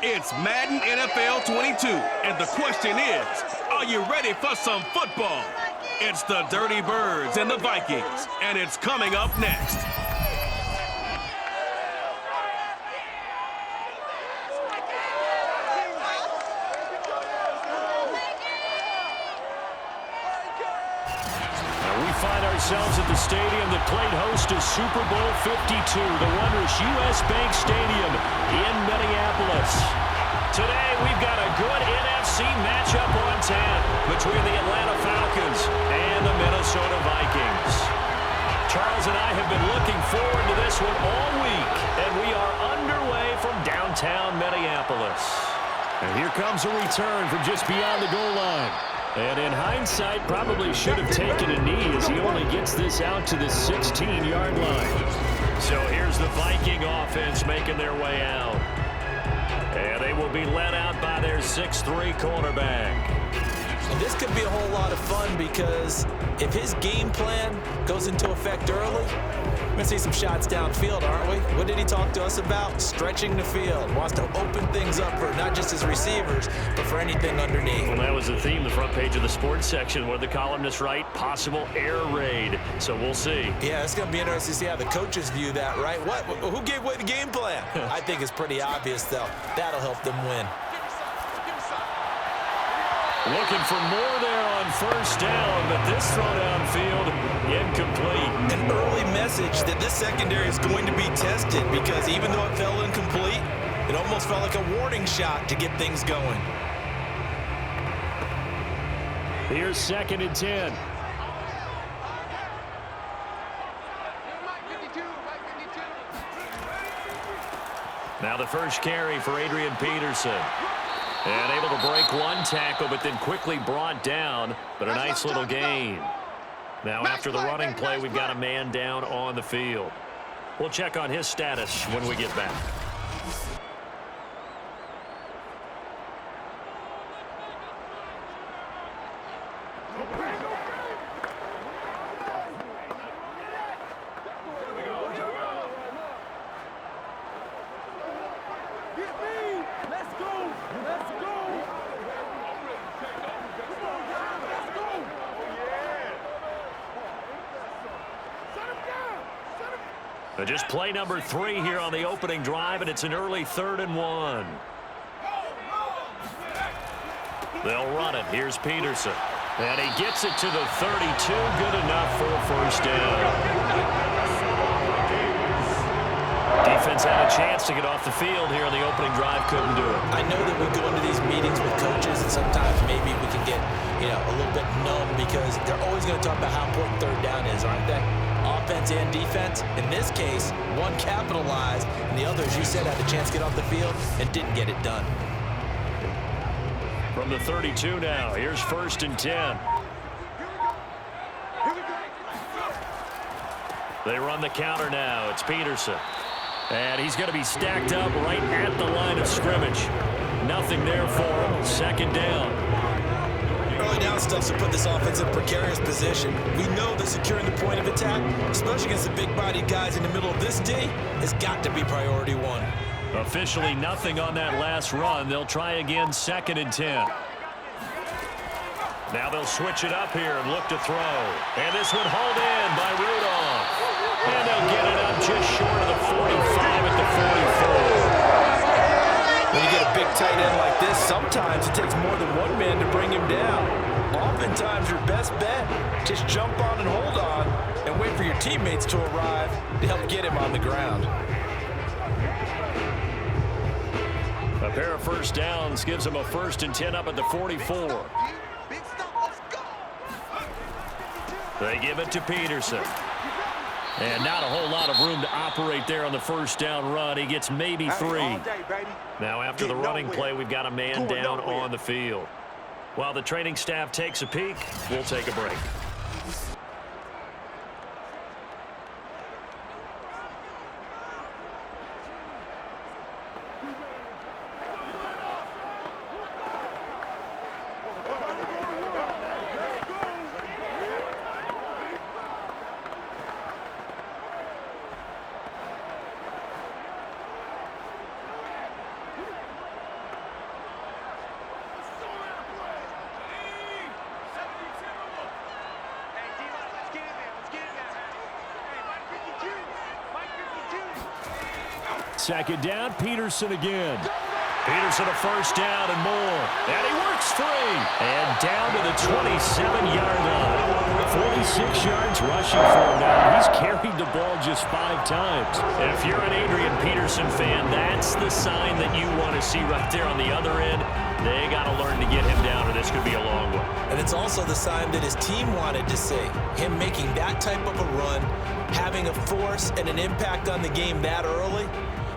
It's Madden NFL 22, and the question is, are you ready for some football? It's the Dirty Birds and the Vikings, and it's coming up next. Find ourselves at the stadium that played host to Super Bowl 52, the wondrous U.S. Bank Stadium in Minneapolis. Today, we've got a good NFC matchup on tap between the Atlanta Falcons and the Minnesota Vikings. Charles and I have been looking forward to this one all week, and we are underway from downtown Minneapolis. And here comes a return from just beyond the goal line. And in hindsight, probably should have taken a knee as he only gets this out to the 16-yard line. So here's the Viking offense making their way out. And they will be led out by their 6'3" cornerback. And this could be a whole lot of fun because if his game plan goes into effect early, we're going to see some shots downfield, aren't we? What did he talk to us about? Stretching the field. Wants to open things up for not just his receivers, but for anything underneath. Well, that was the theme, the front page of the sports section, where the columnists write possible air raid. So we'll see. Yeah, it's going to be interesting to see how the coaches view that, right? Who gave away the game plan? I think it's pretty obvious, though. That'll help them win. Looking for more there on first down, but this throw downfield incomplete. An early message that this secondary is going to be tested because even though it fell incomplete, it almost felt like a warning shot to get things going. Here's 2nd and 10. Now the first carry for Adrian Peterson. And able to break one tackle, but then quickly brought down. But a nice little gain. Now after the running play, we've got a man down on the field. We'll check on his status when we get back. Just play number 3 here on the opening drive, and it's an early 3rd and 1. They'll run it. Here's Peterson. And he gets it to the 32. Good enough for a first down. Defense had a chance to get off the field here on the opening drive. Couldn't do it. I know that we go into these meetings with coaches, and sometimes maybe we can get, a little bit numb because they're always going to talk about how important third down is, aren't they? Offense and defense. In this case, one capitalized, and the other, as you said, had a chance to get off the field and didn't get it done. From the 32 now, here's 1st and 10. They run the counter now. It's Peterson. And he's going to be stacked up right at the line of scrimmage. Nothing there for him. 2nd down. Early down stuff to put this offense in a precarious position. We know that securing the point of attack, especially against the big-bodied guys in the middle of this D, has got to be priority 1. Officially nothing on that last run. They'll try again 2nd and 10. Now they'll switch it up here and look to throw. And this one hauled in by Rudolph. And they'll get it up just short of the 45 at the 44. When you get a big tight end like this, sometimes it takes more than one man to bring him down. Oftentimes, your best bet, just jump on and hold on and wait for your teammates to arrive to help get him on the ground. A pair of first downs gives them a 1st and 10 up at the 44. They give it to Peterson. And not a whole lot of room to operate there on the first down run. He gets maybe 3. Now after the running play, we've got a man down on the field. While the training staff takes a peek, we'll take a break. Second down, Peterson again. Peterson a first down and more. And he works free. And down to the 27-yard line. 46 yards rushing for him now. He's carried the ball just 5 times. If you're an Adrian Peterson fan, that's the sign that you want to see right there on the other end. They got to learn to get him down, or this could be a long one. And it's also the sign that his team wanted to see. Him making that type of a run, having a force and an impact on the game that early,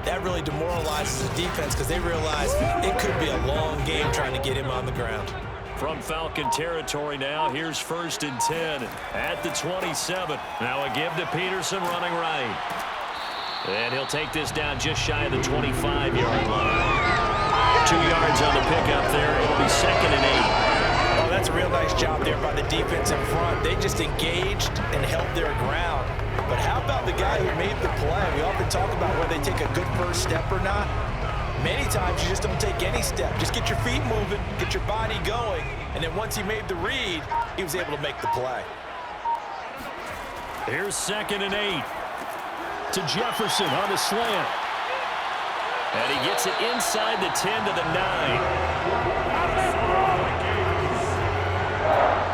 that really demoralizes the defense because they realize it could be a long game trying to get him on the ground. From Falcon territory now, here's 1st and 10 at the 27. Now a give to Peterson running right. And he'll take this down just shy of the 25-yard line. 2 yards on the pickup there. It'll be 2nd and 8. Oh, that's a real nice job there by the defense in front. They just engaged and held their ground. But how about the guy who made the play? We often talk about whether they take a good first step or not. Many times you just don't take any step. Just get your feet moving, get your body going, and then once he made the read, he was able to make the play. Here's 2nd and 8 to Jefferson on the slant. And he gets it inside the 10 to the 9.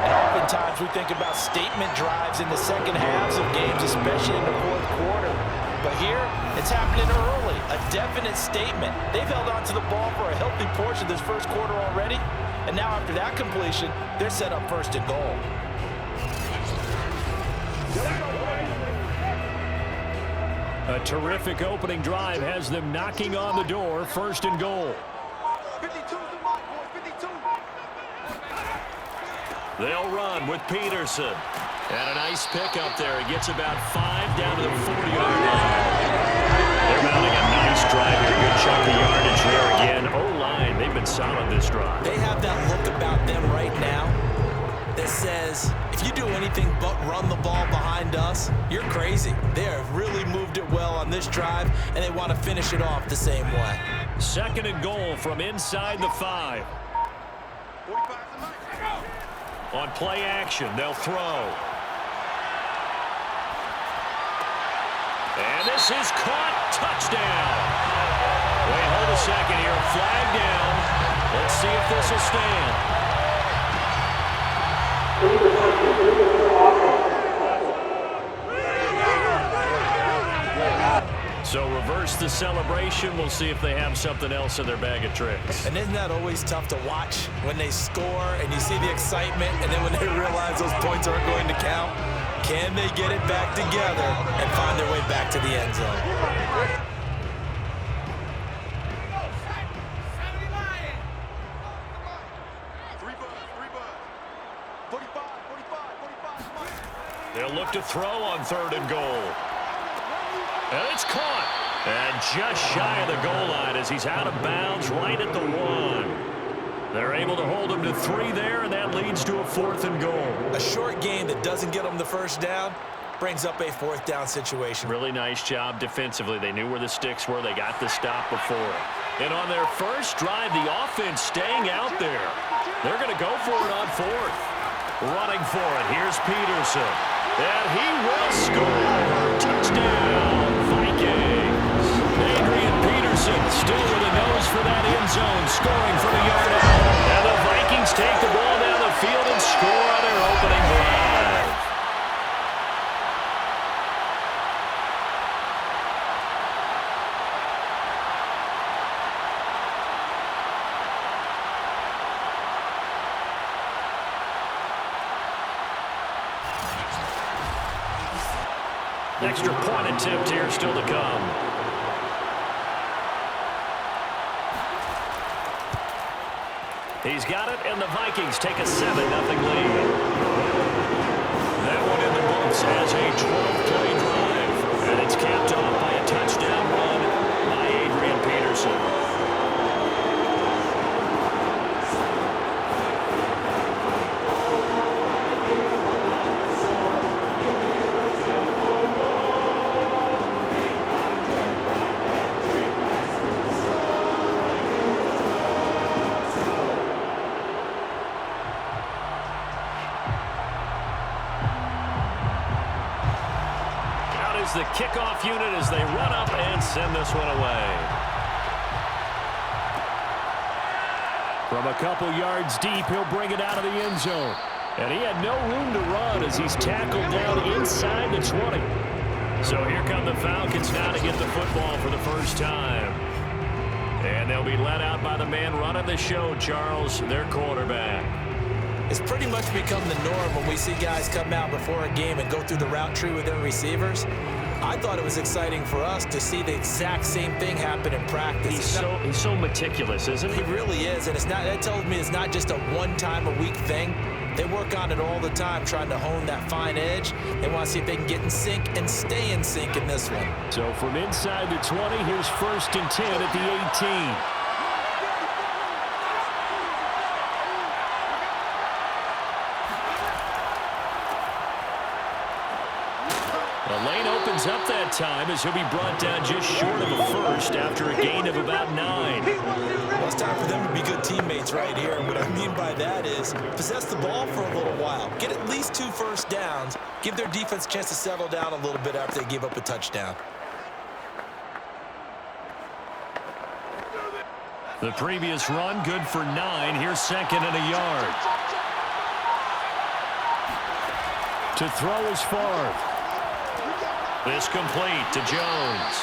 And oftentimes we think about statement drives in the second halves of games, especially in the fourth quarter. But here, it's happening early, a definite statement. They've held on to the ball for a healthy portion of this first quarter already, and now after that completion, they're set up 1st and goal. A terrific opening drive has them knocking on the door, 1st and goal. 52's the mark, boys, 52. They'll run with Peterson. And a nice pick up there. He gets about 5 down to the 40-yard line. They're mounting a nice drive here. Good chunk of yardage there again. O-line, they've been solid this drive. They have that look about them right now that says, if you do anything but run the ball behind us, you're crazy. They have really moved it well on this drive, and they want to finish it off the same way. 2nd and goal from inside the 5. On play action, they'll throw. And this is caught. Touchdown. Wait, hold a second here. Flag down. Let's see if this will stand. So reverse the celebration. We'll see if they have something else in their bag of tricks. And isn't that always tough to watch when they score and you see the excitement, and then when they realize those points aren't going to count? Can they get it back together and find their way back to the end zone? They'll look to throw on 3rd and goal. And it's caught. And just shy of the goal line as he's out of bounds right at the 1. They're able to hold him to 3 there, and that leads to a 4th and goal. A short game that doesn't get them the first down brings up a 4th down situation. Really nice job defensively. They knew where the sticks were. They got the stop before. And on their first drive, the offense staying out there. They're going to go for it on 4th. Running for it. Here's Peterson. And he will score. Touchdown, Vikings. Adrian Peterson still with a nose for that end zone, scoring from a yard out. And the Vikings take the ball down the field and score on their opening drive. Extra point attempt here still to come. He's got it, and the Vikings take a 7-0 lead. That one in the books as a 12-play drive. And it's capped off by a touchdown run by Adrian Peterson. The kickoff unit as they run up and send this one away. From a couple yards deep, he'll bring it out of the end zone. And he had no room to run as he's tackled down inside the 20. So here come the Falcons now to get the football for the first time. And they'll be let out by the man running the show, Charles, their quarterback. It's pretty much become the norm when we see guys come out before a game and go through the route tree with their receivers. I thought it was exciting for us to see the exact same thing happen in practice. He's so meticulous, isn't he? He really is, and that tells me it's not just a one-time-a-week thing. They work on it all the time, trying to hone that fine edge. They want to see if they can get in sync and stay in sync in this one. So from inside the 20, here's 1st and 10 at the 18. The lane opens up that time as he'll be brought down just short of a first after a gain of about 9. Well, it's time for them to be good teammates right here. And what I mean by that is possess the ball for a little while. Get at least 2 first downs. Give their defense a chance to settle down a little bit after they give up a touchdown. The previous run, good for 9. Here's 2nd and a yard. To throw is Favre. This complete to Jones.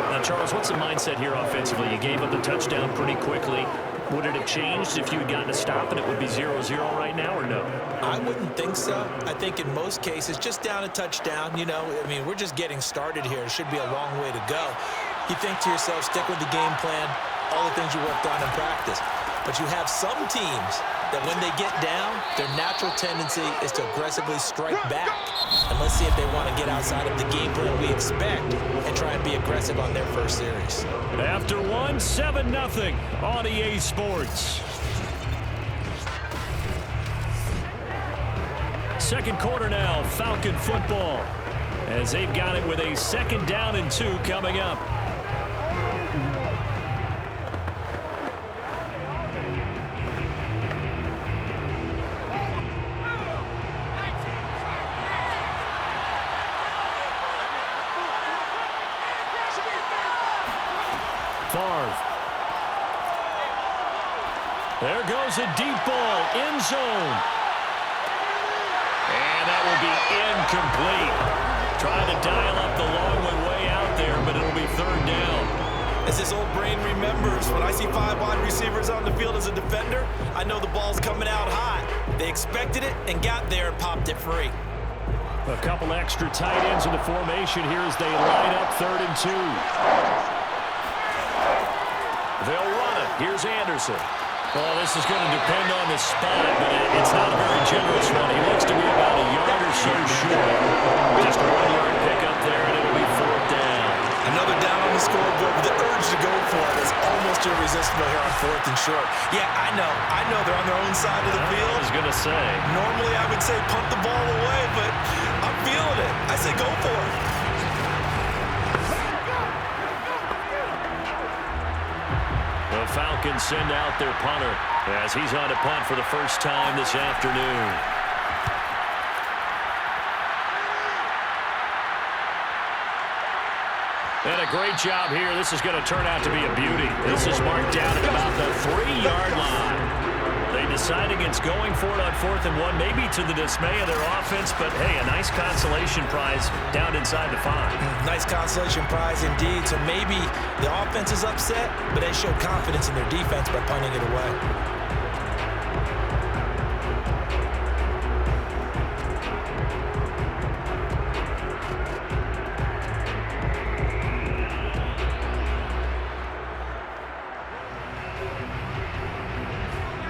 Now, Charles, what's the mindset here offensively? You gave up the touchdown pretty quickly. Would it have changed if you had gotten a stop and it would be 0-0 right now, or no? I wouldn't think so. I think in most cases, just down a touchdown, you know, I mean, we're just getting started here. It should be a long way to go. You think to yourself, stick with the game plan, all the things you worked on in practice. But you have some teams that when they get down, their natural tendency is to aggressively strike back. And let's see if they want to get outside of the game plan we expect and try and be aggressive on their first series. After 1, 7-0 on EA Sports. Second quarter now, Falcon football, as they've got it with a 2nd down and 2 coming up. Favre. There goes a deep ball, end zone. And that will be incomplete. Trying to dial up the long one way out there, but it'll be 3rd down. As this old brain remembers, when I see 5 wide receivers on the field as a defender, I know the ball's coming out hot. They expected it and got there and popped it free. A couple extra tight ends in the formation here as they line up 3rd and 2. They'll run it. Here's Anderson. Well, this is going to depend on the spot, but it's not a very generous one. He looks to be about a yard or so short. Just a 1-yard pickup there, and it'll be 4th down. Another down on the scoreboard with the urge to go for it is almost irresistible here on 4th and short. Yeah, I know they're on their own side of the field. I was going to say. Normally I would say punt the ball away, but I'm feeling it. I say go for it. The Falcons send out their punter as he's on to punt for the first time this afternoon. And a great job here. This is going to turn out to be a beauty. This is marked down at about the 3-yard line. They decide against going for it on 4th and 1, maybe to the dismay of their offense, but hey, a nice consolation prize down inside the 5. Nice consolation prize indeed. So maybe the offense is upset, but they show confidence in their defense by punting it away.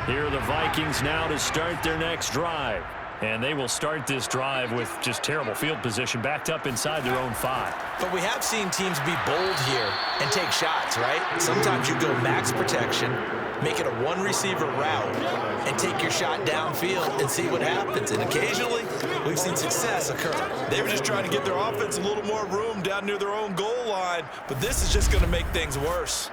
Here are the Vikings now to start their next drive. And they will start this drive with just terrible field position, backed up inside their own 5. But we have seen teams be bold here and take shots, right? Sometimes you go max protection, make it a 1-receiver route, and take your shot downfield and see what happens. And occasionally, we've seen success occur. They were just trying to give their offense a little more room down near their own goal line, but this is just going to make things worse.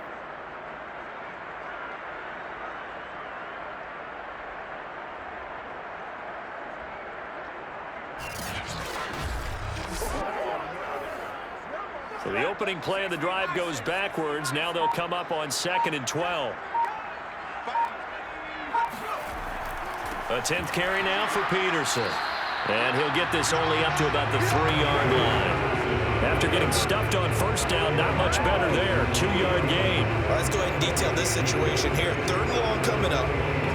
So the opening play of the drive goes backwards. Now they'll come up on 2nd and 12. A 10th carry now for Peterson. And he'll get this only up to about the 3-yard line. After getting stuffed on first down, not much better there. 2-yard gain. Well, let's go ahead and detail this situation here. 3rd and long coming up.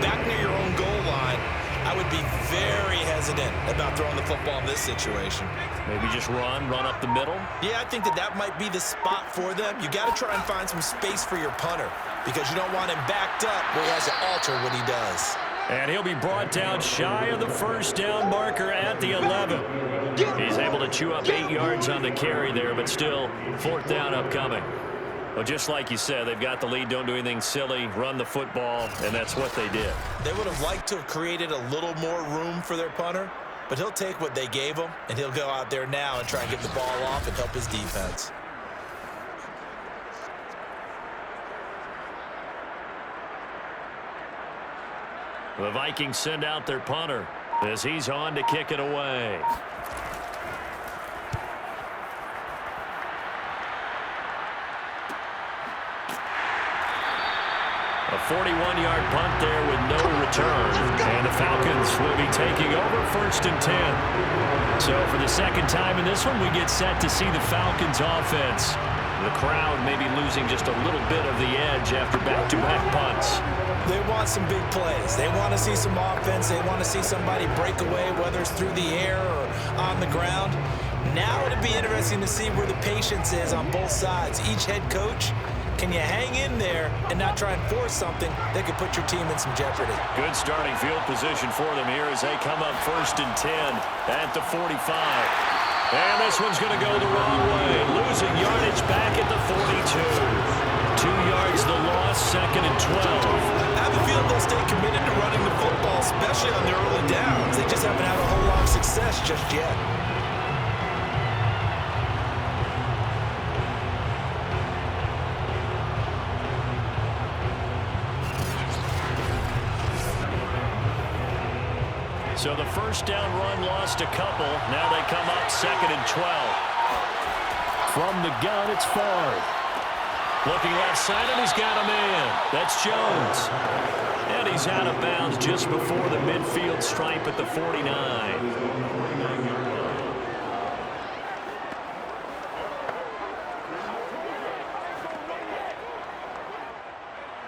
Back near your own goal line. I would be very hesitant about throwing the football in this situation. Maybe just run up the middle? Yeah, I think that might be the spot for them. You got to try and find some space for your punter because you don't want him backed up where he has to alter what he does. And he'll be brought down shy of the first down marker at the 11. He's able to chew up 8 yards on the carry there, but still 4th down upcoming. Well, just like you said, they've got the lead. Don't do anything silly. Run the football, and that's what they did. They would have liked to have created a little more room for their punter, but he'll take what they gave him, and he'll go out there now and try and get the ball off and help his defense. The Vikings send out their punter as he's on to kick it away. A 41-yard punt there with no return. And the Falcons will be taking over 1st and 10. So for the second time in this one, we get set to see the Falcons offense. The crowd may be losing just a little bit of the edge after back-to-back punts. They want some big plays. They want to see some offense. They want to see somebody break away, whether it's through the air or on the ground. Now it'll be interesting to see where the patience is on both sides. Each head coach, can you hang in there and not try and force something that could put your team in some jeopardy? Good starting field position for them here as they come up 1st and 10 at the 45. And this one's going to go the wrong way. Losing yardage back at the 42. 2 yards the loss, 2nd and 12. I have a feeling they'll stay committed to running the football, especially on their early downs. They just haven't had a whole lot of success just yet. So the first down run lost a couple. Now they come up 2nd and 12. From the gun, it's Favre. Looking left side, and he's got a man. That's Jones. And he's out of bounds just before the midfield stripe at the 49.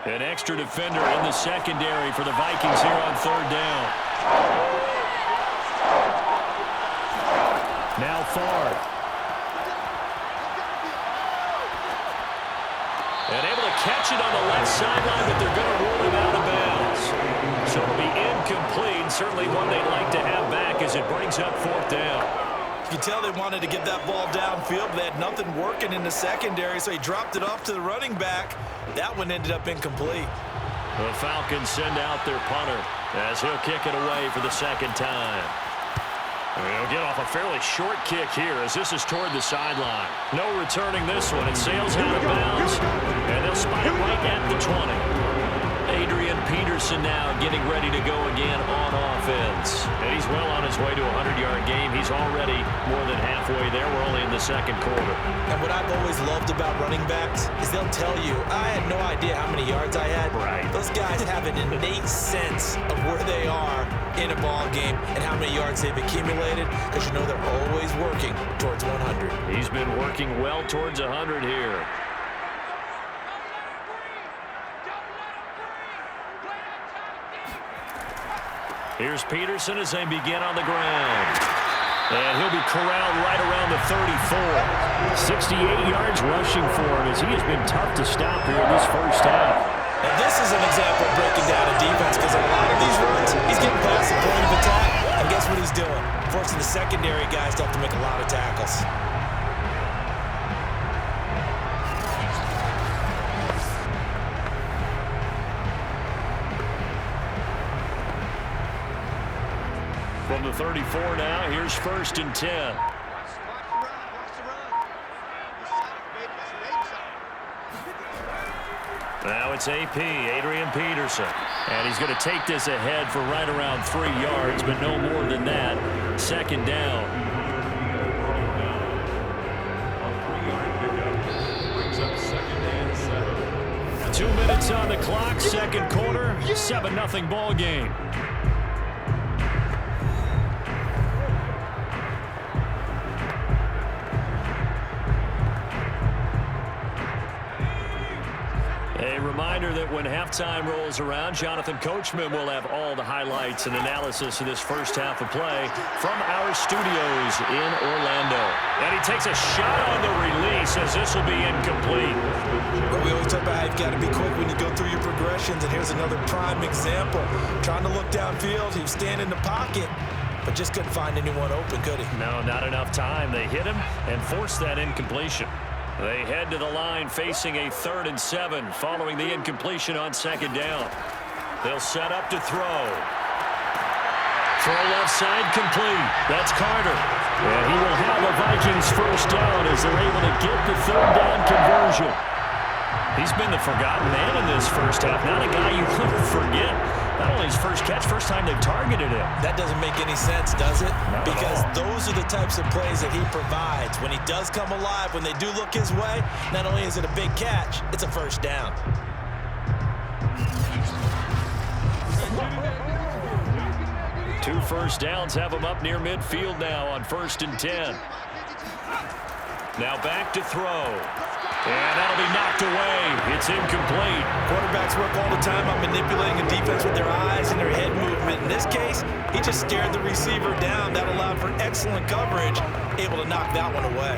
An extra defender in the secondary for the Vikings here on 3rd down. Now Favre. And able to catch it on the left sideline, but they're going to rule him out of bounds. So it'll be incomplete. Certainly one they'd like to have back as it brings up 4th down. You can tell they wanted to get that ball downfield, but they had nothing working in the secondary, so he dropped it off to the running back. That one ended up incomplete. The Falcons send out their punter as he'll kick it away for the 2nd time. He'll get off a fairly short kick here as this is toward the sideline. No returning this one. It sails out of bounds, and they'll spot it right at the 20. Peterson now getting ready to go again on offense. And he's well on his way to a 100-yard game. He's already more than halfway there. We're only in the 2nd quarter. And what I've always loved about running backs is they'll tell you, I had no idea how many yards I had. Right. Those guys have an innate sense of where they are in a ball game and how many yards they've accumulated, because you know they're always working towards 100. He's been working well towards 100 here. Here's Peterson as they begin on the ground. And he'll be corralled right around the 34. 68 yards rushing for him as he has been tough to stop here in this first half. And this is an example of breaking down a defense, because a lot of these runs, he's getting past the point of attack. And guess what he's doing? Forcing the secondary guys to have to make a lot of tackles. From the 34 now, here's 1st and 10. Now it's AP, Adrian Peterson. And he's going to take this ahead for right around 3 yards, but no more than that. 2nd down. minutes on the clock, second quarter, 7-0 ball game. A reminder that when halftime rolls around, Jonathan Coachman will have all the highlights and analysis of this first half of play from our studios in Orlando. And he takes a shot on the release as this will be incomplete. But we always talk about how you've got to be quick when you go through your progressions, and here's another prime example. Trying to look downfield, he was standing in the pocket, but just couldn't find anyone open, could he? No, not enough time. They hit him and forced that incompletion. They head to the line facing a 3rd and 7 following the incompletion on second down. They'll set up to throw. Throw left side complete. That's Carter. And he will have the Vikings first down as they're able to get the 3rd down conversion. He's been the forgotten man in this first half. Not a guy you could forget. Not only his first catch, first time they've targeted him. That doesn't make any sense, does it? Not because at all. those are the types of plays that he provides. When he does come alive, when they do look his way, not only is it a big catch, it's a first down. Two first downs have him up near midfield now on 1st and 10. Now back to throw. And that'll be knocked away. It's incomplete. Quarterbacks work all the time on manipulating a defense with their eyes and their head movement. In this case, he just stared the receiver down. That allowed for excellent coverage, able to knock that one away.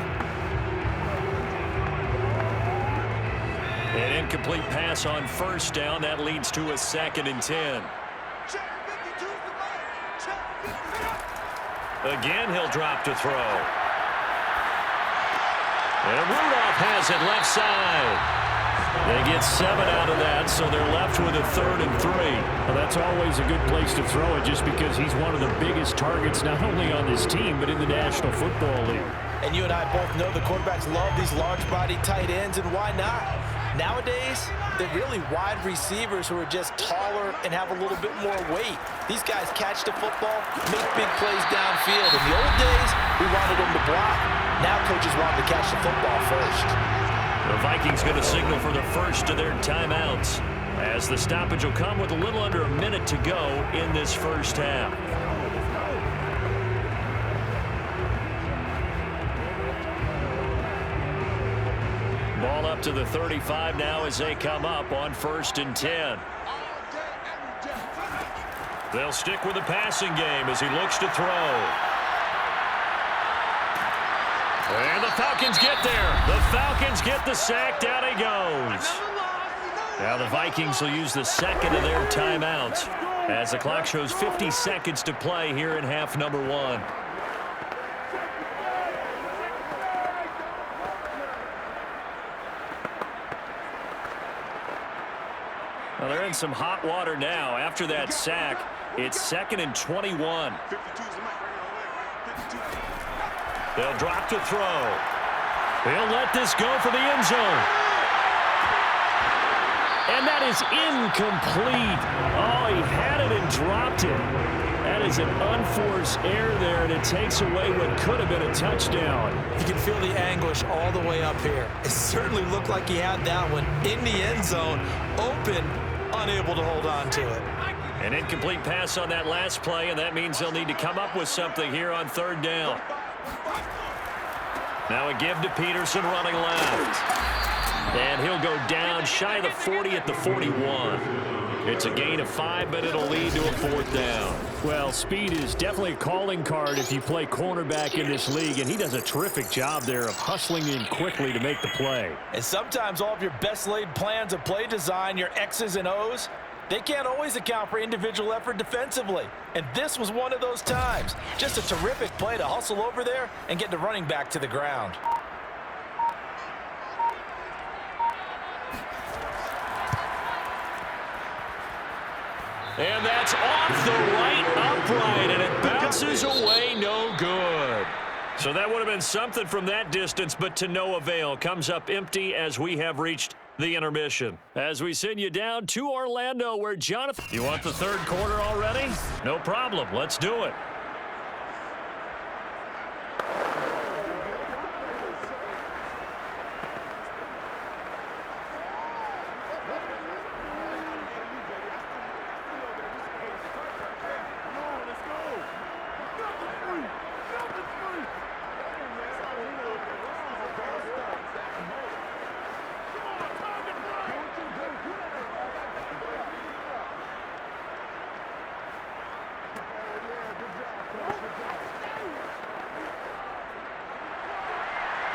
An incomplete pass on first down. That leads to a 2nd and 10. Again, he'll drop to throw. And Rudolph has it left side. They get 7 out of that, so they're left with a 3rd and 3. Well, that's always a good place to throw it just because he's one of the biggest targets not only on this team but in the National Football League. And you and I both know the quarterbacks love these large-body tight ends, and why not? Nowadays, they're really wide receivers who are just taller and have a little bit more weight. These guys catch the football, make big plays downfield. In the old days, we wanted them to block. Now coaches want them to catch the football first. The Vikings going to signal for the first of their timeouts, as the stoppage will come with a little under a minute to go in this first half. Ball up to the 35 now as they come up on 1st and 10. They'll stick with the passing game as he looks to throw. And the Falcons get there. The Falcons get the sack. Down he goes. Now the Vikings will use the 2nd of their timeouts as the clock shows 50 seconds to play here in half number 1. Well, they're in some hot water now. After that sack, it's 2nd and 21. They'll drop to throw. They'll let this go for the end zone. And that is incomplete. Oh, he had it and dropped it. That is an unforced error there, and it takes away what could have been a touchdown. You can feel the anguish all the way up here. It certainly looked like he had that one in the end zone, open, unable to hold on to it. An incomplete pass on that last play, and that means they'll need to come up with something here on 3rd down. Now a give to Peterson running left. And he'll go down shy of the 40 at the 41. It's a gain of 5, but it'll lead to a 4th down. Well, speed is definitely a calling card if you play cornerback in this league, and he does a terrific job there of hustling in quickly to make the play. And sometimes all of your best laid plans of play design, your X's and O's, they can't always account for individual effort defensively. And this was one of those times. Just a terrific play to hustle over there and get the running back to the ground. And that's off the right upright, and it bounces away no good. So that would have been something from that distance, but to no avail. Comes up empty as we have reached the intermission. As we send you down to Orlando, where Jonathan... You want the 3rd quarter already? No problem. Let's do it.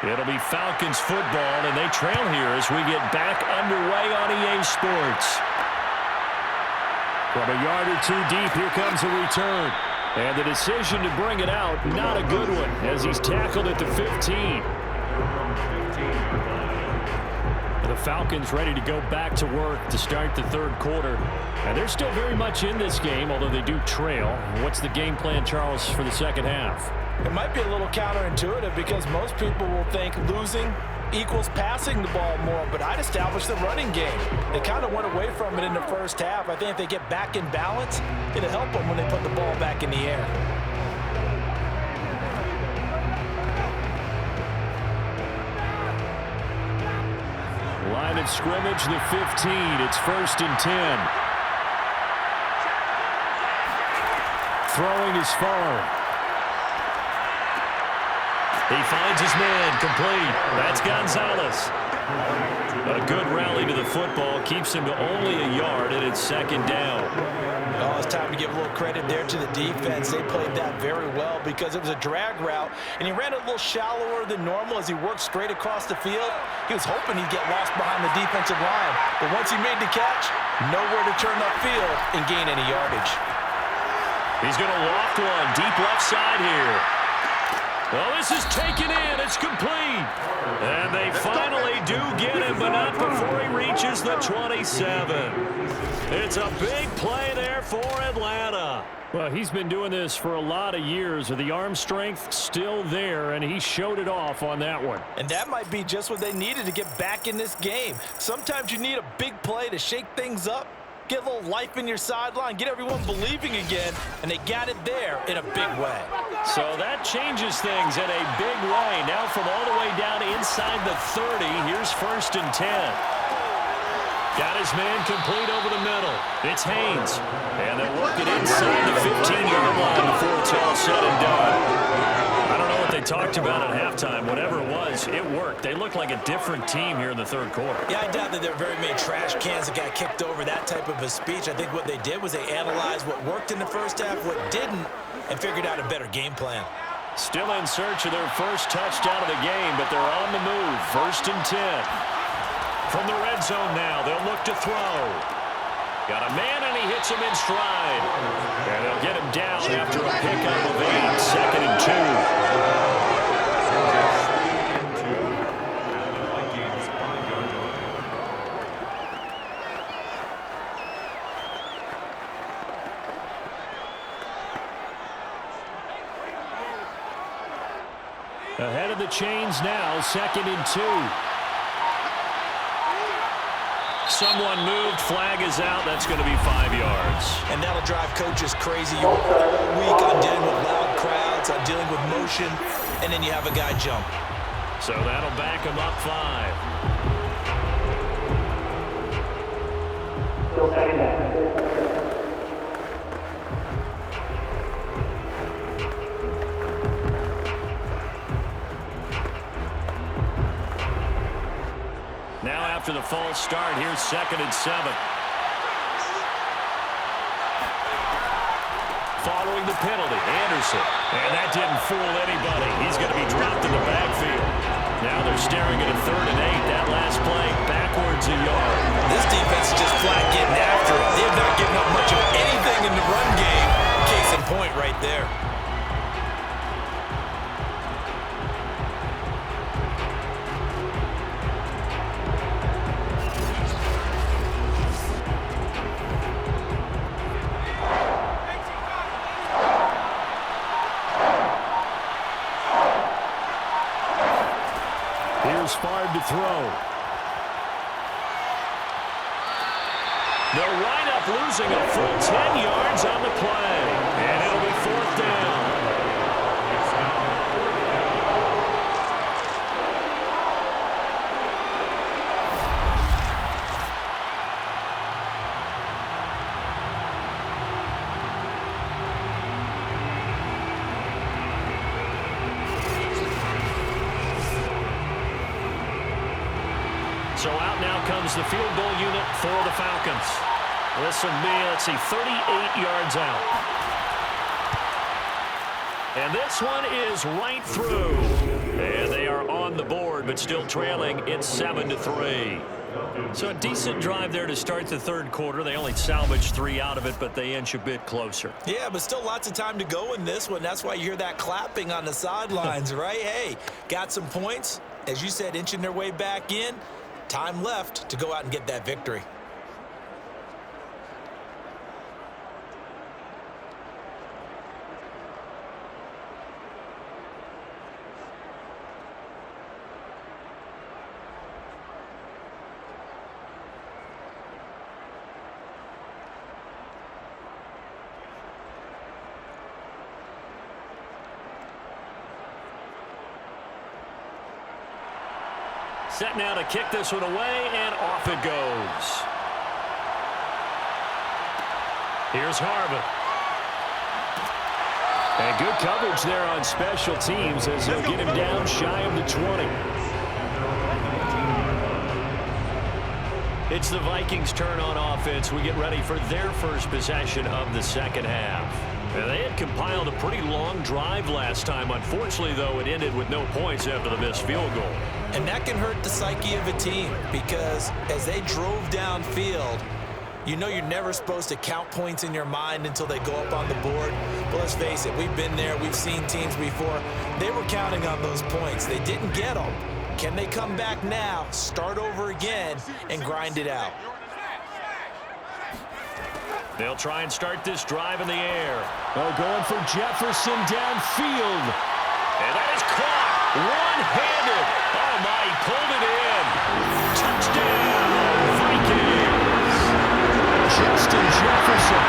It'll be Falcons football, and they trail here as we get back underway on EA Sports. From a yard or two deep, here comes a return. And the decision to bring it out, not a good one, as he's tackled at the 15. The Falcons ready to go back to work to start the third quarter. And they're still very much in this game, although they do trail. What's the game plan, Charles, for the second half? It might be a little counterintuitive because most people will think losing equals passing the ball more, but I'd establish the running game. They kind of went away from it in the first half. I think if they get back in balance, it'll help them when they put the ball back in the air. Line of scrimmage, the 15. It's 1st and 10. Throwing is far. He finds his man, complete. That's Gonzalez. A good rally to the football keeps him to only a yard, and it's 2nd down. Oh, it's time to give a little credit there to the defense. They played that very well because it was a drag route, and he ran it a little shallower than normal as he worked straight across the field. He was hoping he'd get lost behind the defensive line, but once he made the catch, nowhere to turn upfield and gain any yardage. He's going to loft one deep left side here. Well, this is taken in. It's complete. And they finally do get him, but not before he reaches the 27. It's a big play there for Atlanta. Well, he's been doing this for a lot of years. The arm strength still there, and he showed it off on that one. And that might be just what they needed to get back in this game. Sometimes you need a big play to shake things up, get a little life in your sideline, get everyone believing again, and they got it there in a big way. So that changes things in a big way. Now from all the way down inside the 30, here's 1st and 10. Got his man complete over the middle. It's Haynes. And they'll work it inside the 15-yard line before it's all said and done. I don't know what they talked about at halftime. Whatever it was, it worked. They look like a different team here in the third quarter. Yeah, I doubt that there are very many trash cans that got kicked over, that type of a speech. I think what they did was they analyzed what worked in the first half, what didn't, and figured out a better game plan. Still in search of their first touchdown of the game, but they're on the move. 1st and 10. From the red zone now, they'll look to throw. Got a man, and he hits him in stride. And they'll get him down after a pickup of 8. 2nd and 2. Ahead of the chains now, 2nd and 2. Someone moved, flag is out. That's going to be 5 yards. And that'll drive coaches crazy. You're all week on dealing with loud crowds, on dealing with motion, and then you have a guy jump. So that'll back him up 5. Still second down. Now after the false start, here's 2nd and 7. Following the penalty, Anderson. And that didn't fool anybody. He's going to be dropped in the backfield. Now they're staring at a 3rd and 8. That last play, backwards a yard. This defense is just flat getting after it. They have not given up much of anything in the run game. Case in point right there. Favre to throw. They'll wind up losing a full 10 yards on the play. And it'll be 4th down. So out now comes the field goal unit for the Falcons. This will be, let's see, 38 yards out. And this one is right through. And they are on the board. third, but still trailing. It's 7-3. So a decent drive there to start the third quarter. They only salvaged 3 out of it, but they inch a bit closer. Yeah, but still lots of time to go in this one. That's why you hear that clapping on the sidelines, right? Hey, got some points. As you said, inching their way back in. Time left to go out and get that victory. Set now to kick this one away, and off it goes. Here's Harvin. And good coverage there on special teams as he'll get him down shy of the 20. It's the Vikings' turn on offense. We get ready for their first possession of the second half. And they had compiled a pretty long drive last time. Unfortunately, though, it ended with no points after the missed field goal. And that can hurt the psyche of a team because as they drove downfield, you know you're never supposed to count points in your mind until they go up on the board. But let's face it, we've been there. We've seen teams before. They were counting on those points. They didn't get them. Can they come back now, start over again, and grind it out? They'll try and start this drive in the air. Oh, going for Jefferson downfield. And that is caught one-handed. Oh, my, he pulled it in. Touchdown, Vikings. Justin Jefferson,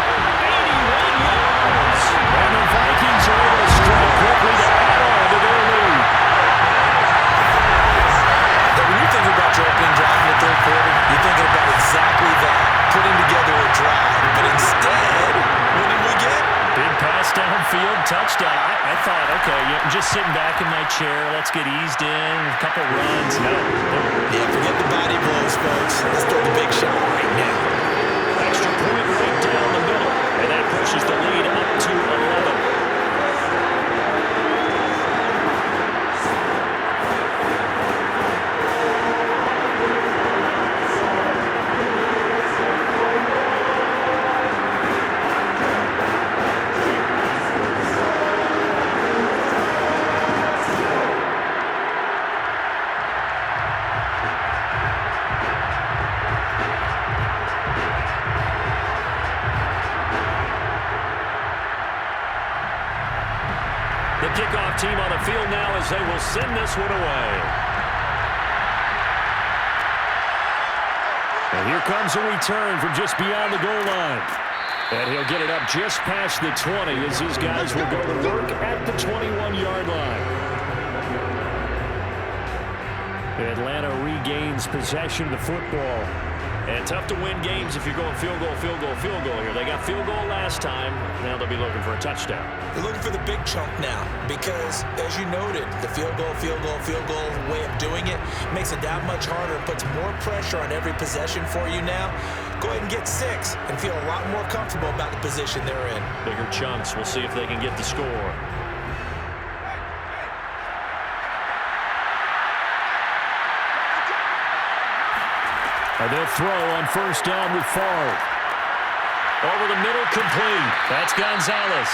81 yards. And the Vikings are able to strike quickly to add on to their lead. When you think about your opening drive in the third quarter, you're thinking about exactly that, putting together a drive. But instead, what did we get? Big pass downfield, touchdown. I thought, okay, I'm just sitting back in my chair. Let's get eased in, a couple runs. No. Yeah, forget the body blows, folks. Let's throw the big shot right now. Extra point right down the middle. And that pushes the lead up to 11. Team on the field now as they will send this one away. And here comes a return from just beyond the goal line. And he'll get it up just past the 20 as his guys will go to work at the 21-yard line. Atlanta regains possession of the football. And tough to win games if you're going field goal, field goal, field goal here. They got field goal last time. Now they'll be looking for a touchdown. They're looking for the big chunk now because, as you noted, the field goal way of doing it makes it that much harder, puts more pressure on every possession for you now. Go ahead and get 6 and feel a lot more comfortable about the position they're in. Bigger chunks. We'll see if they can get the score. And they'll throw on first down with Favre. Over the middle, complete. That's Gonzalez.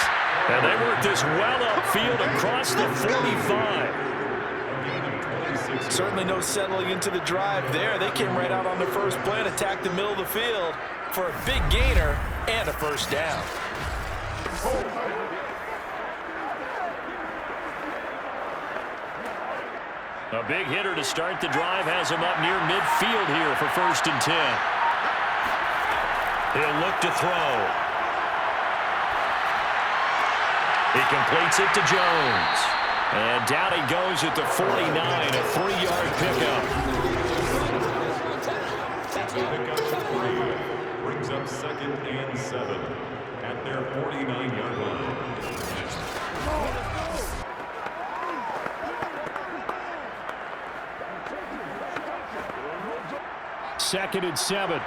And they work this well upfield across the 45. Certainly no settling into the drive there. They came right out on the first play and attacked the middle of the field for a big gainer and a first down. A big hitter to start the drive has him up near midfield here for 1st and 10. He'll look to throw. He completes it to Jones. And down he goes at the 49, a 3-yard pickup. Brings up 2nd and 7 at their 49-yard line. 2nd and 7.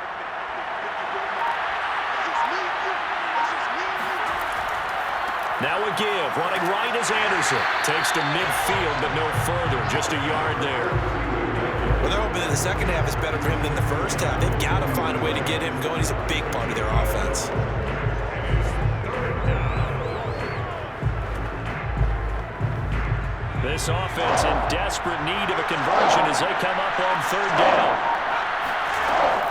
Now a give. Running right is Anderson. Takes to midfield, but no further. Just a yard there. Well, they're hoping that the second half is better for him than the first half. They've got to find a way to get him going. He's a big part of their offense. This offense in desperate need of a conversion as they come up on third down.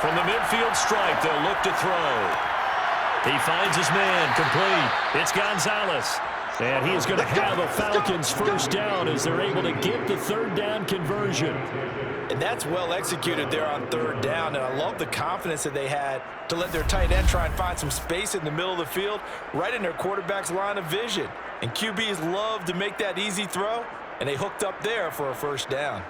From the midfield stripe, they'll look to throw. He finds his man, complete. It's Gonzalez. And he is going to have a Falcons first down as they're able to get the third down conversion. And that's well executed there on third down. And I love the confidence that they had to let their tight end try and find some space in the middle of the field, right in their quarterback's line of vision. And QBs love to make that easy throw, and they hooked up there for a first down.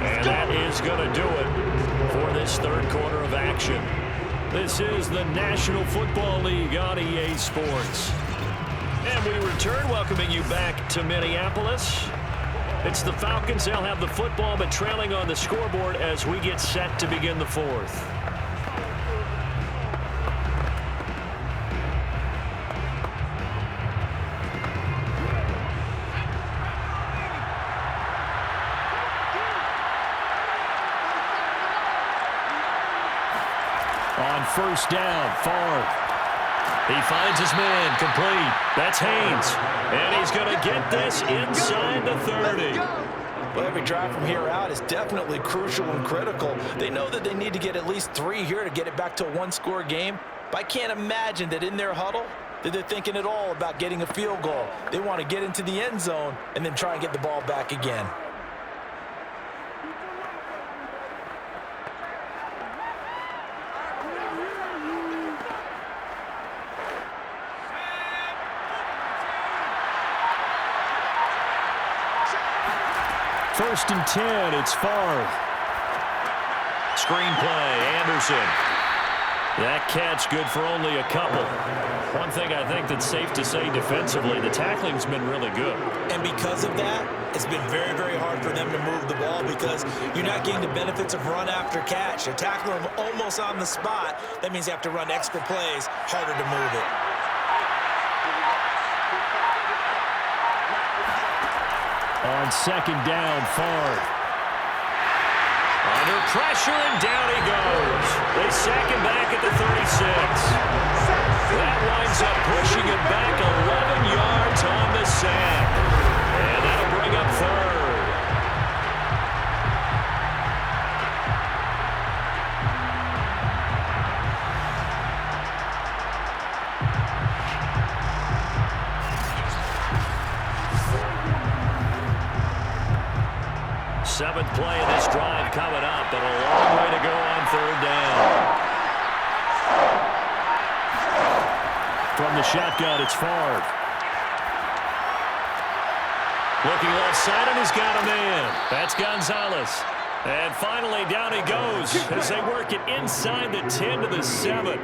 And that is going to do it for this third quarter of action. This is the National Football League on EA Sports. And we return, welcoming you back to Minneapolis. It's the Falcons. They'll have the football, but trailing on the scoreboard as we get set to begin the fourth. On first down, Favre. He finds his man, complete. That's Haynes. And he's going to get this inside the 30. Well, every drive from here out is definitely crucial and critical. They know that they need to get at least 3 here to get it back to a one-score game. But I can't imagine that in their huddle that they're thinking at all about getting a field goal. They want to get into the end zone and then try and get the ball back again. First and 10, it's Favre. Screenplay, Anderson. That catch good for only a couple. One thing I think that's safe to say defensively, the tackling's been really good. And because of that, it's been very, very hard for them to move the ball because you're not getting the benefits of run after catch. You're tackling them almost on the spot. That means you have to run extra plays, harder to move it. On second down, Favre. Under pressure, and down he goes. They sack him back at the 36. That winds up pushing him back 11 yards on the sack. And that'll bring up third. Seventh play of this drive coming up, but a long way to go on third down. From the shotgun, it's Favre. Looking left side, and he's got a man. That's Gonzalez. And finally, down he goes as they work it inside the 10 to the 7.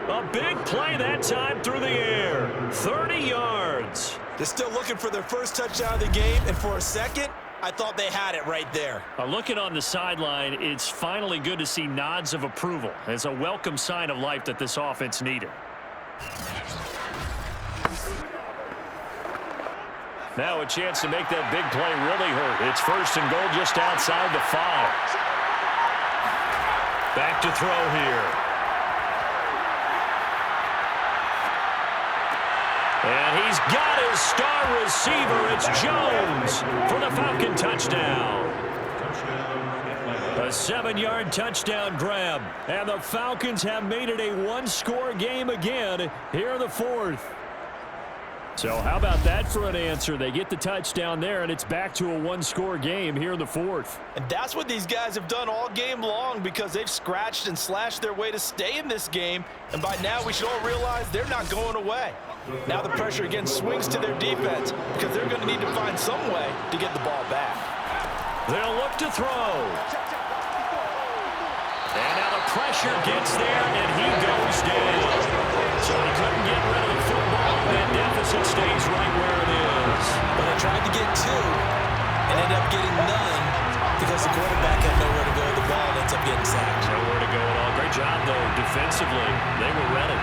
A big play that time through the air. 30 yards. They're still looking for their first touchdown of the game, and for a second, I thought they had it right there. Looking on the sideline, it's finally good to see nods of approval. It's a welcome sign of life that this offense needed. Now a chance to make that big play really hurt. It's first and goal just outside the 5. Back to throw here. And he's got his star receiver. It's Jones for the Falcon touchdown. A 7-yard touchdown grab. And the Falcons have made it a one-score game again here in the fourth. So how about that for an answer? They get the touchdown there, and it's back to a one-score game here in the fourth. And that's what these guys have done all game long because they've scratched and slashed their way to stay in this game. And by now, we should all realize they're not going away. Now the pressure again swings to their defense because they're going to need to find some way to get the ball back. They'll look to throw. pressure gets there, and he goes down. So he couldn't get rid of the football, and that deficit stays right where it is. But they tried to get 2 and ended up getting none because the quarterback had nowhere to go with the ball and ends up getting sacked. Nowhere to go at all. Great job, though, defensively. They were ready.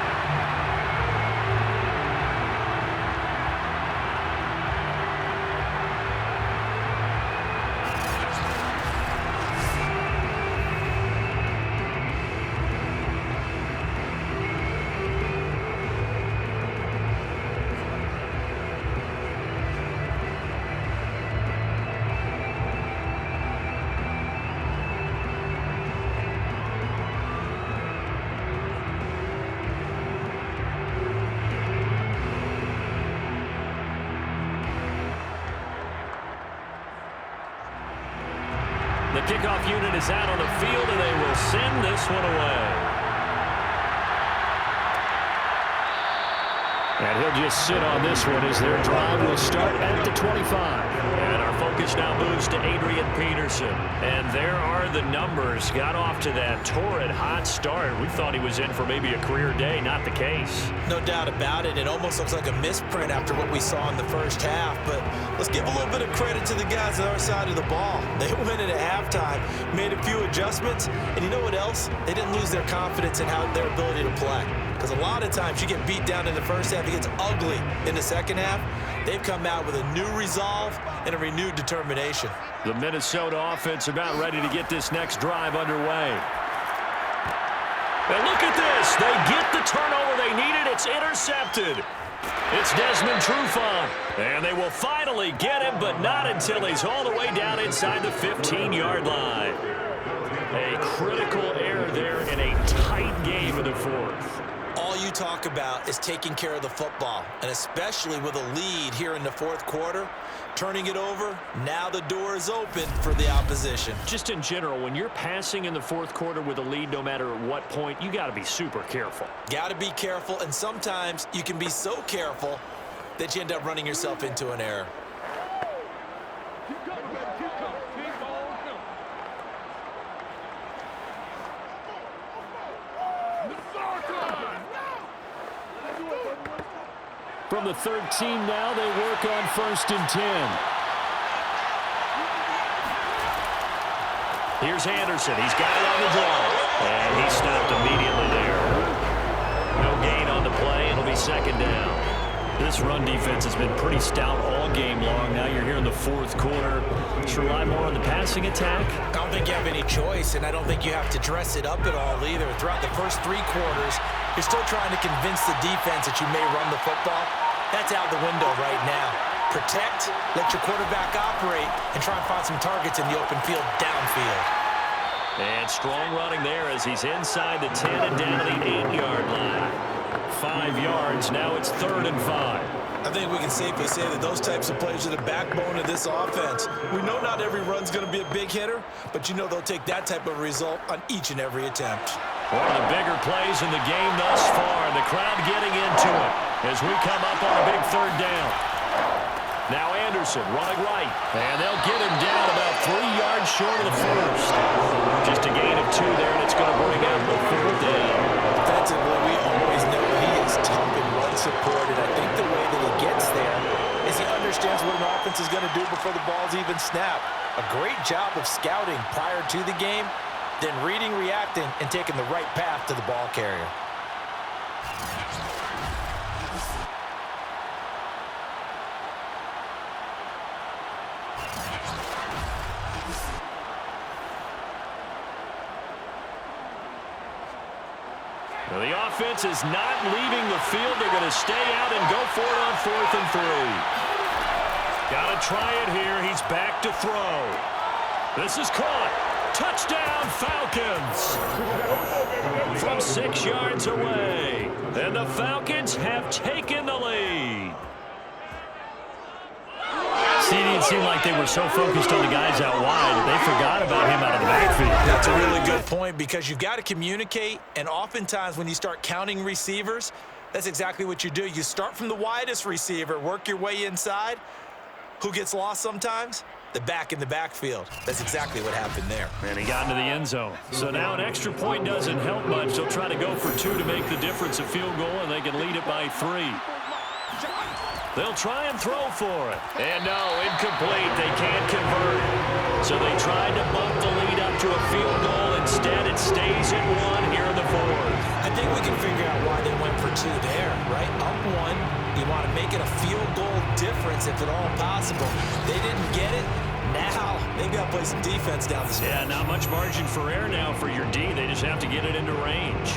The kickoff unit is out on the field, and they will send this one away. And he'll just sit on this one as their drive will start at the 25. And our focus now moves to Adrian Peterson. And there are the numbers. Got off to that torrid hot start. We thought he was in for maybe a career day. Not the case. No doubt about it. It almost looks like a misprint after what we saw in the first half. But let's give a little bit of credit to the guys on our side of the ball. They went in at halftime, made a few adjustments. And you know what else? They didn't lose their confidence in their ability to play. Because a lot of times you get beat down in the first half, it gets ugly in the second half. They've come out with a new resolve and a renewed determination. The Minnesota offense about ready to get this next drive underway. And look at this. They get the turnover they needed. It's intercepted. It's Desmond Trufant. And they will finally get him, but not until he's all the way down inside the 15-yard line. A critical error there in a tight game in the fourth. All you talk about is taking care of the football, and especially with a lead here in the fourth quarter, turning it over, now the door is open for the opposition. Just in general, when you're passing in the fourth quarter with a lead, no matter at what point, you got to be super careful. Got to be careful, and sometimes you can be so careful that you end up running yourself into an error. From the 13 now, they work on 1st and 10. Here's Anderson. He's got it on the draw. And he stopped immediately there. No gain on the play. It'll be second down. This run defense has been pretty stout all game long. Now you're here in the fourth quarter. Just rely more on the passing attack. I don't think you have any choice, and I don't think you have to dress it up at all either. Throughout the first 3 quarters, you're still trying to convince the defense that you may run the football. That's out the window right now. Protect, let your quarterback operate, and try and find some targets in the open field downfield. And strong running there as he's inside the 10 and down to the 8-yard line. 5 yards. Now it's 3rd and 5. I think we can safely say that those types of plays are the backbone of this offense. We know not every run's going to be a big hitter, but you know they'll take that type of result on each and every attempt. One of the bigger plays in the game thus far. The crowd getting into it as we come up on a big 3rd down. Now Anderson running right, and they'll get him down about 3 yards short of the first. Just a gain of 2 there, and it's going to bring out the 4th down. Defensively, we always know he is tough in run support, and I think the way that he gets there is he understands what an offense is going to do before the ball's even snapped. A great job of scouting prior to the game, then reading, reacting, and taking the right path to the ball carrier. Well, the offense is not leaving the field. They're going to stay out and go for it on 4th and 3. Got to try it here. He's back to throw. This is caught. Touchdown, Falcons. From 6 yards away. And the Falcons have taken the lead. See, it didn't seem like they were so focused on the guys out wide, they forgot about him out of the backfield. That's a really good point because you've got to communicate, and oftentimes when you start counting receivers, that's exactly what you do. You start from the widest receiver, work your way inside. Who gets lost sometimes? the back in the backfield. That's exactly what happened there. And he got into the end zone. So now an extra point doesn't help much. They'll try to go for 2 to make the difference a field goal, and they can lead it by 3. They'll try and throw for it. And no, incomplete. They can't convert. So they tried to bump the lead up to a field goal. Instead, it stays at 1 here in the 4th. I think we can figure out why they went for 2 there, right? Up 1, you want to make it a field goal difference if at all possible. They didn't get it. Now they've got to play some defense down the stretch. Yeah, not much margin for error now for your D. They just have to get it into range.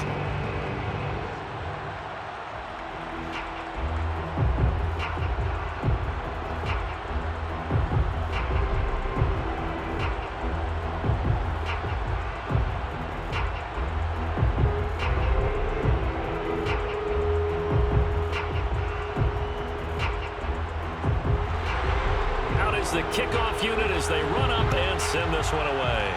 The kickoff unit as they run up and send this one away.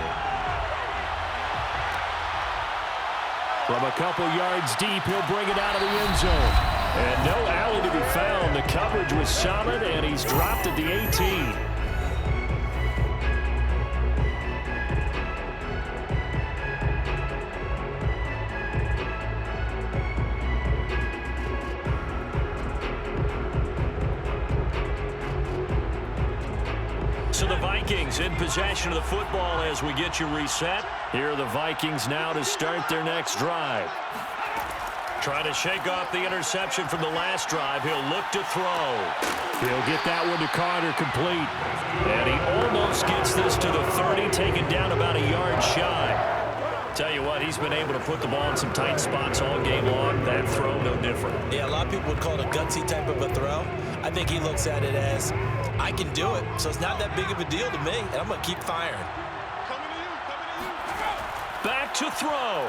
From a couple yards deep, he'll bring it out of the end zone. And no alley to be found. The coverage was solid, and he's dropped at the 18. So the Vikings in possession of the football as we get you reset. Here are the Vikings now to start their next drive. Trying to shake off the interception from the last drive. He'll look to throw. He'll get that one to Carter complete. And he almost gets this to the 30, taken down about a yard shy. Tell you what, he's been able to put the ball in some tight spots all game long. That throw, no different. Yeah, a lot of people would call it a gutsy type of a throw. I think he looks at it as, I can do it, so it's not that big of a deal to me, and I'm going to keep firing. Back to throw.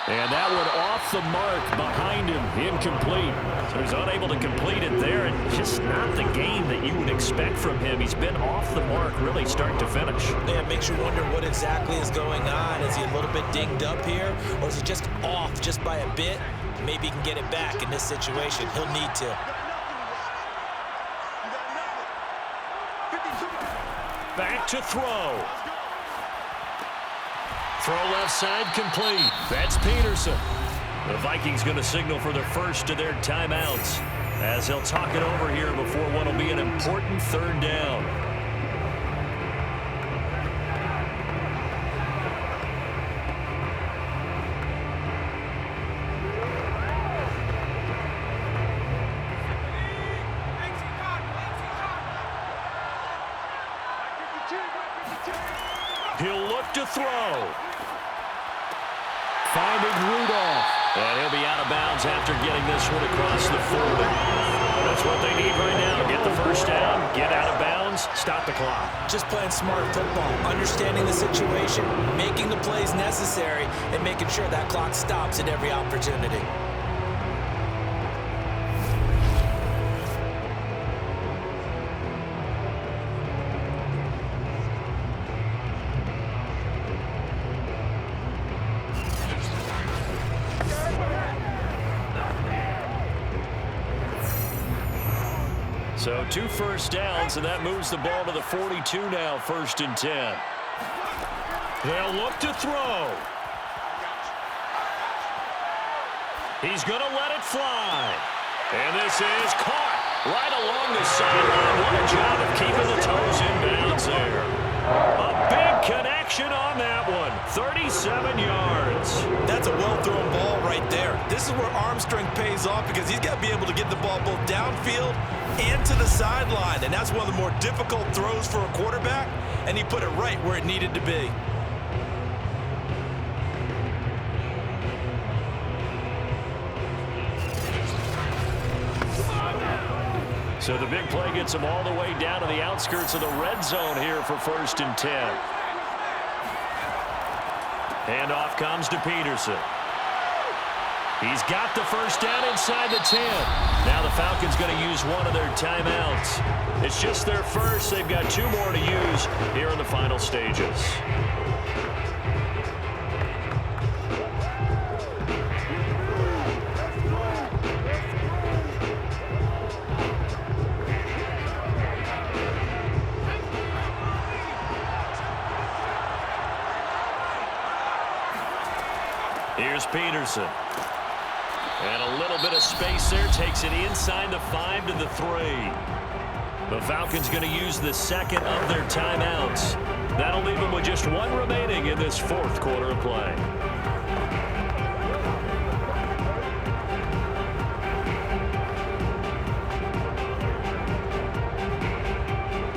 And that one off the mark behind him, incomplete. So he's unable to complete it there, and just not the game that you would expect from him. He's been off the mark really start to finish. Yeah, it makes you wonder what exactly is going on. Is he a little bit dinged up here, or is he just off just by a bit? Maybe he can get it back in this situation. He'll need to. Back to throw. Throw left side complete. That's Peterson. The Vikings going to signal for the first of their timeouts as they'll talk it over here before what will be an important 3rd down. He'll look to throw. Finding Rudolph. And he'll be out of bounds after getting this one across the 40. That's what they need right now. Get the first down, get out of bounds, stop the clock. Just playing smart football, understanding the situation, making the plays necessary, and making sure that clock stops at every opportunity. So 2 first downs, and that moves the ball to the 42 now, 1st and 10. They'll look to throw. He's going to let it fly. And this is caught right along the sideline. What a job of keeping the toes in bounds there. A big connection on that one. 37 yards. That's a well-thrown ball right there. This is where arm strength pays off because he's got to be able to get the ball both downfield and to the sideline. And that's one of the more difficult throws for a quarterback. And he put it right where it needed to be. So the big play gets him all the way down to the outskirts of the red zone here for 1st and 10. Handoff comes to Peterson. He's got the first down inside the 10. Now the Falcons going to use one of their timeouts. It's just their first. They've got 2 more to use here in the final stages. Peterson. And a little bit of space there. Takes it inside the 5 to the 3. The Falcons going to use the second of their timeouts. That'll leave them with just one remaining in this fourth quarter of play.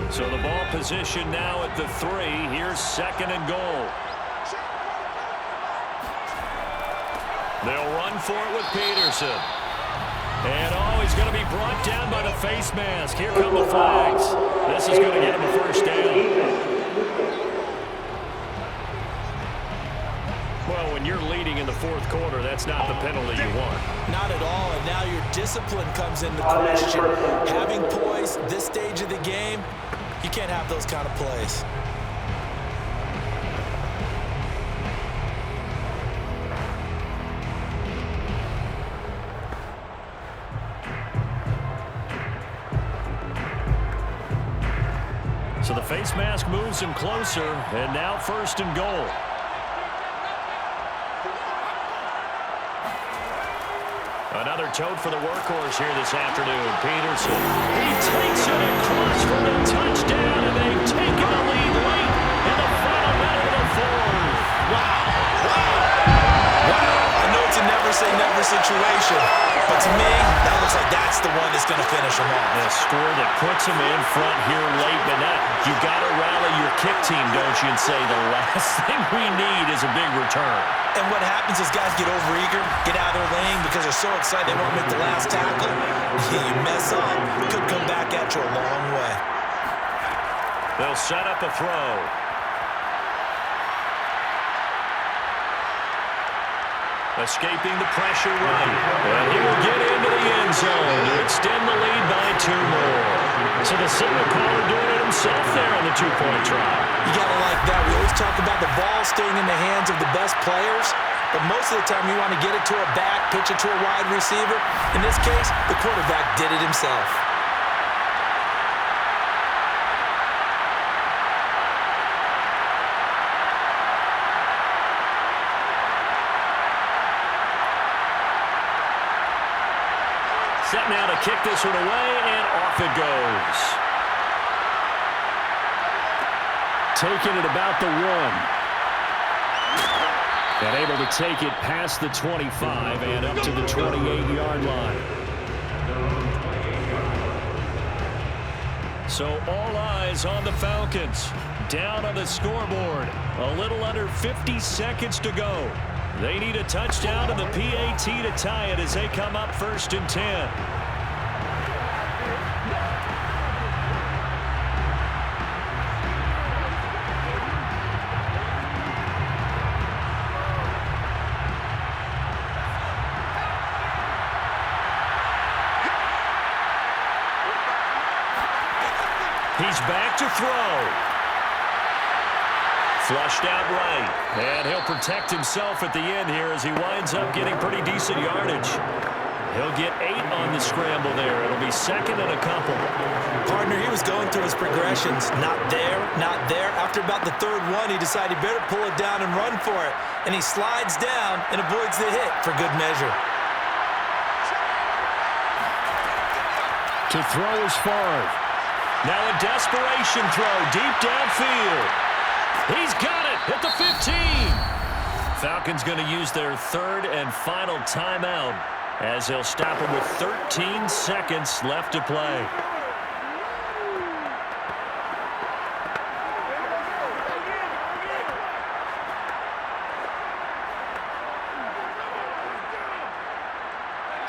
So the ball position now at the 3. Here's second and goal. They'll run for it with Peterson. And he's going to be brought down by the face mask. Here come the flags. This is going to get him a first down. Well, when you're leading in the fourth quarter, that's not the penalty you want. Not at all, and now your discipline comes into question. Having poise this stage of the game, you can't have those kind of plays. So the face mask moves him closer, and now first and goal. Another tote for the workhorse here this afternoon, Peterson. He takes it across for the touchdown, and they've taken a lead late in the final minute of the fourth. Wow. I know it's a never-say-never situation, but to me, that looks like that's the one that's going to finish him off. A score that puts him in front here late, but you got to rally your kick team, don't you, and say the last thing we need is a big return. And what happens is guys get overeager, get out of their lane because they're so excited they want to make the last tackle. You mess up, it could come back at you a long way. They'll set up a throw. Escaping the pressure right. And he will get into the end zone to extend the lead by 2 more. So the signal caller doing it himself there on the 2-point try. You got to like that. We always talk about the ball staying in the hands of the best players, but most of the time you want to get it to a back, pitch it to a wide receiver. In this case, the quarterback did it himself. Set now to kick this one away, and off it goes. Taking it about the 1. And able to take it past the 25 and up to the 28-yard line. So all eyes on the Falcons. Down on the scoreboard. A little under 50 seconds to go. They need a touchdown and the PAT to tie it as they come up first and 10. He's back to throw. Flushed out right, and he'll protect himself at the end here as he winds up getting pretty decent yardage. He'll get 8 on the scramble there. It'll be second and a couple. Partner, he was going through his progressions. Not there, not there. After about the 3rd one, he decided he better pull it down and run for it. And he slides down and avoids the hit for good measure. To throw is Favre. Now a desperation throw deep downfield. He's got it at the 15. Falcons going to use their 3rd and final timeout as they'll stop him with 13 seconds left to play.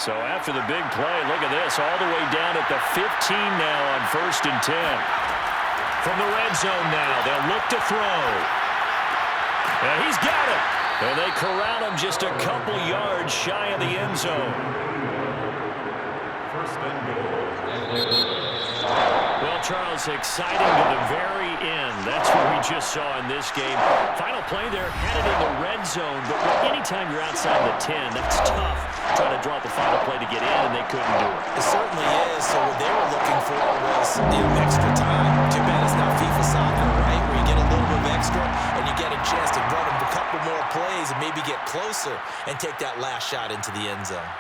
So after the big play, look at this, all the way down at the 15 now on first and 10. From the red zone now, they'll look to throw. And he's got it. And they corral him just a couple yards shy of the end zone. First and goal. Well, Charles, exciting to the very end. That's what we just saw in this game. Final play there, headed in the red zone. But anytime you're outside the 10, that's tough. Trying to draw up the final play to get in, and they couldn't do it. It certainly is. So what they were looking for was extra time. Too bad it's not FIFA soccer, right? Where you get a little bit of extra, and you get a chance to run a couple more plays and maybe get closer and take that last shot into the end zone.